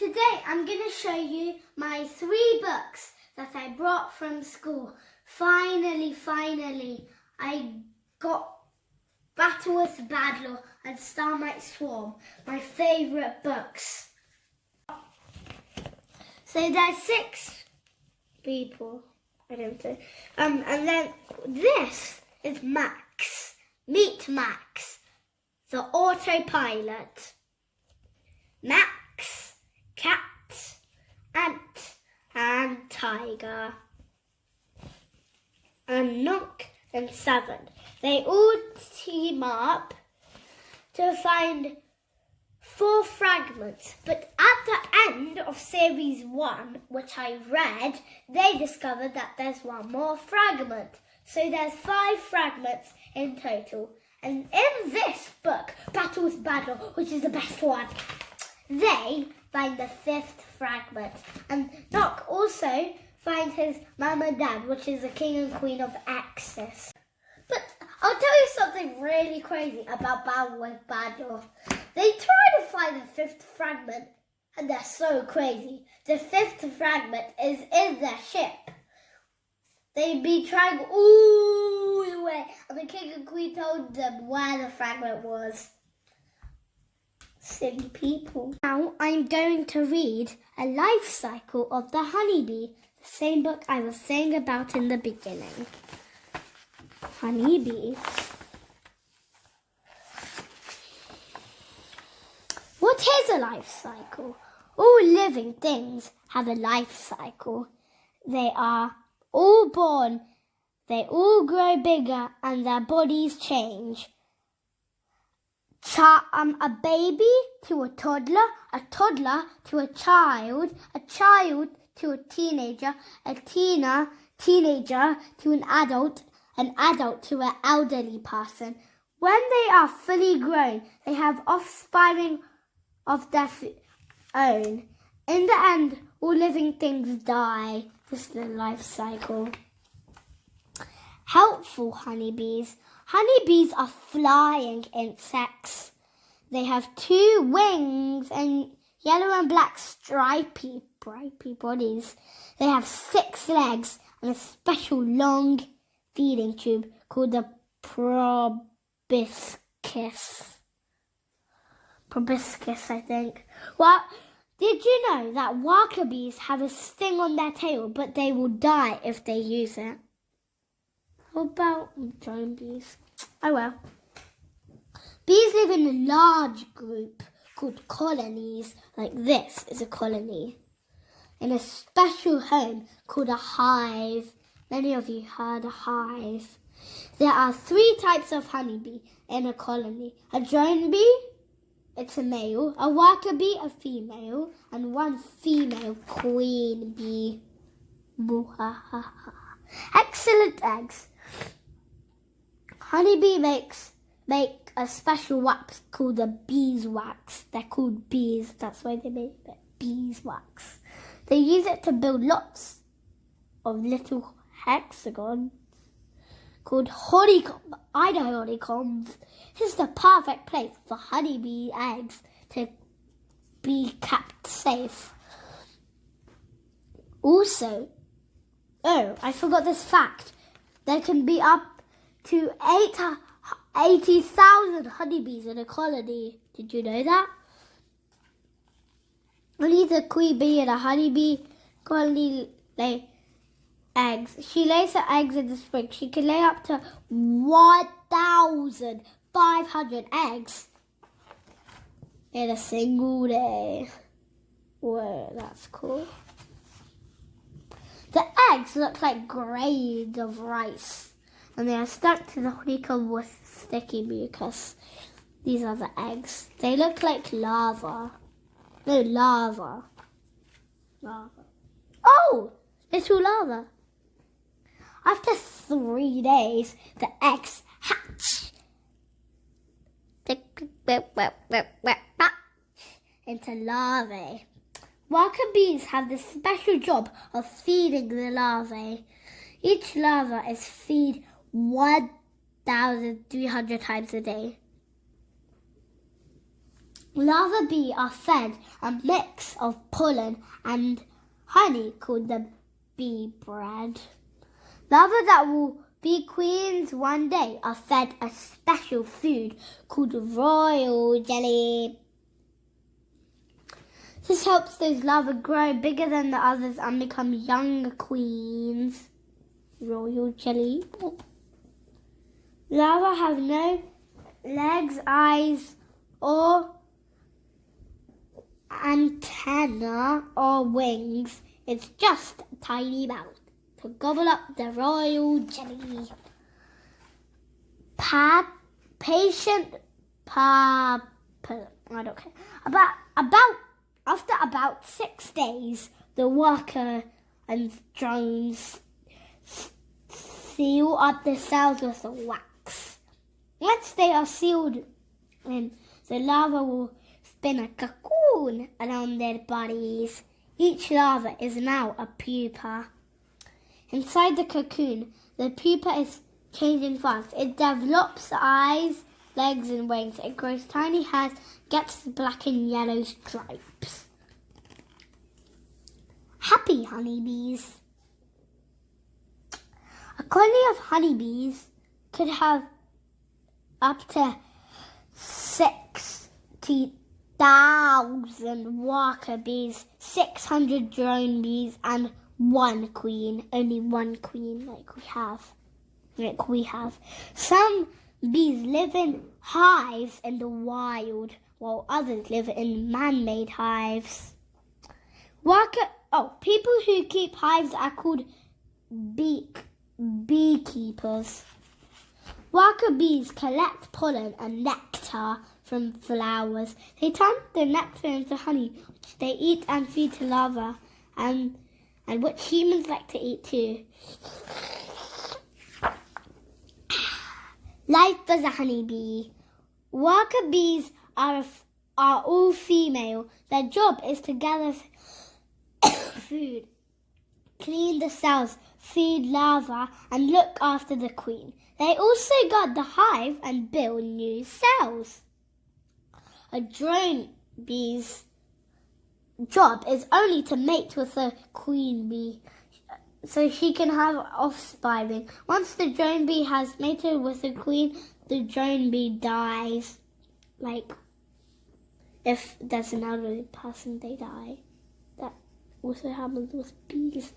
Today I'm going to show you my 3 books that I brought from school. Finally, I got Badlaw and Starmite Swarm, my favourite books. So there's 6 people, I don't think. And then this is Max. Meet Max, the autopilot. Max, cat, ant, and tiger. And Nook and 7. They all team up to find 4 fragments. But at the end of series 1, which I read, they discovered that there's 1 more fragment. So there's 5 fragments in total. And in this book, Badlaw, which is the best one, they find the 5th fragment. And Nook also finds his mum and dad, which is the king and queen of Axis. But I'll tell you something really crazy about Badlaw. They try to find the 5th fragment, and they're so crazy. The 5th fragment is in their ship. They'd be trying all the way, and the king and queen told them where the fragment was. Silly people. Now I'm going to read a life cycle of the honeybee, the same book I was saying about in the beginning. Honeybee. What is a life cycle? All living things have a life cycle. They are all born, they all grow bigger, and their bodies change. A baby to a toddler to a child to a teenager to an adult to an elderly person. When they are fully grown, they have offspring of their own. In the end, all living things die. This is the life cycle. Helpful honeybees. Honeybees are flying insects. They have 2 wings and yellow and black stripy bodies. They have 6 legs and a special long feeding tube called the proboscis. Proboscis, I think. Well, did you know that worker bees have a sting on their tail, but they will die if they use it? How about drone bees? Oh well. Bees live in a large group called colonies. Like this is a colony. In a special home called a hive. Many of you heard a hive. There are 3 types of honeybee in a colony. A drone bee, it's a male. A worker bee, a female. And 1 female queen bee. Excellent eggs. Honeybee make a special wax called the beeswax. They're called bees, that's why they make it beeswax. They use it to build lots of little hexagons called honeycombs. I know honeycombs. This is the perfect place for honeybee eggs to be kept safe. Also, I forgot this fact. There can be up to 80,000 honeybees in a colony. Did you know that? Only the queen bee in a honeybee colony lay eggs. She lays her eggs in the spring. She can lay up to 1,500 eggs in a single day. Whoa, that's cool. The eggs look like grains of rice, and they are stuck to the honeycomb with sticky mucus. These are the eggs. They look like lava. No, lava. Oh, little lava. After 3 days, the eggs hatch into larvae. Worker bees have the special job of feeding the larvae. Each larva is fed 1,300 times a day. Larvae bee are fed a mix of pollen and honey called the bee bread. Larvae that will be queens one day are fed a special food called royal jelly. This helps those larvae grow bigger than the others and become young queens. Royal jelly. Larvae have no legs, eyes, or antenna or wings. It's just a tiny mouth to gobble up the royal jelly. I don't care. After about 6 days, the worker and drones seal up the cells with the wax. Once they are sealed in, the larvae will spin a cocoon around their bodies. Each larva is now a pupa. Inside the cocoon, the pupa is changing fast. It develops eyes, legs and wings. It grows tiny hairs, gets black and yellow stripes. Happy honeybees. A colony of honeybees could have up to 60,000 worker bees, 600 drone bees, and one queen. Only one queen like we have. Some bees live in hives in the wild, while others live in man-made hives. People who keep hives are called beekeepers. Worker bees collect pollen and nectar from flowers. They turn the nectar into honey, which they eat and feed to larvae, and which humans like to eat too. Life as a honeybee. Worker bees are all female. Their job is to gather food, clean the cells, feed larvae, and look after the queen. They also guard the hive and build new cells. A drone bee's job is only to mate with the queen bee so she can have offspring. Once the drone bee has mated with the queen, the drone bee dies. Like, if there's another person, they die. That also happens with bees.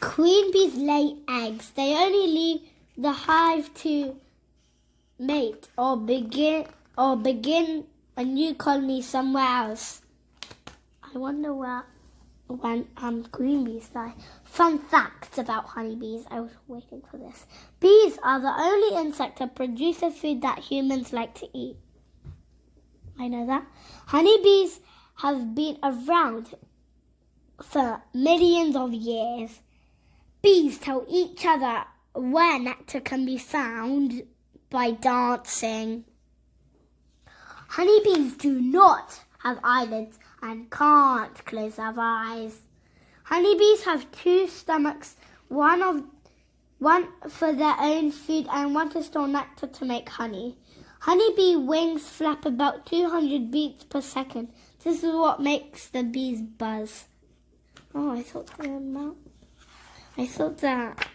Queen bees lay eggs. They only leave the hive to mate or begin a new colony somewhere else. I wonder when queen bees die. Fun facts about honeybees. I was waiting for this. Bees are the only insect that produces food that humans like to eat. I know that. Honeybees have been around for millions of years. Bees tell each other where nectar can be found by dancing. Honeybees do not have eyelids and can't close their eyes. Honeybees have 2 stomachs, one for their own food and one to store nectar to make honey. Honeybee wings flap about 200 beats per second. This is what makes the bees buzz. Oh, I thought that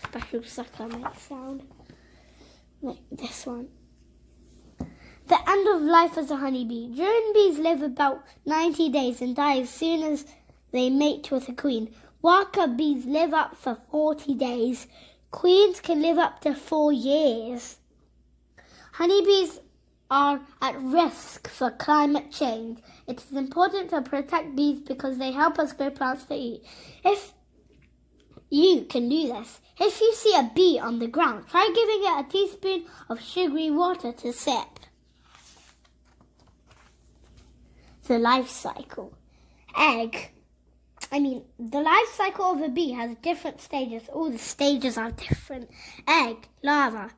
special sucker makes sound like this one. The end of life as a honeybee. Drone bees live about 90 days and die as soon as they mate with a queen. Worker bees live up for 40 days. Queens can live up to 4 years. Honeybees are at risk for climate change. It is important to protect bees because they help us grow plants to eat. If you can do this, if you see a bee on the ground, try giving it a teaspoon of sugary water to sip. The life cycle. The life cycle of a bee has different stages. All the stages are different. Egg, larva,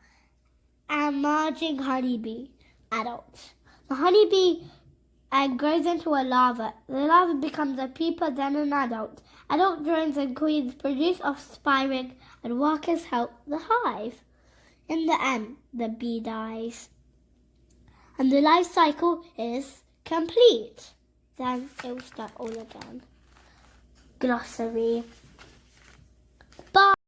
emerging honeybee, adult. The honeybee egg grows into a larva. The larva becomes a pupa, then an adult. Adult drones and queens produce offspring, and workers help the hive. In the end, the bee dies. and the life cycle is complete. Then it will start all again. Glossary. Bye.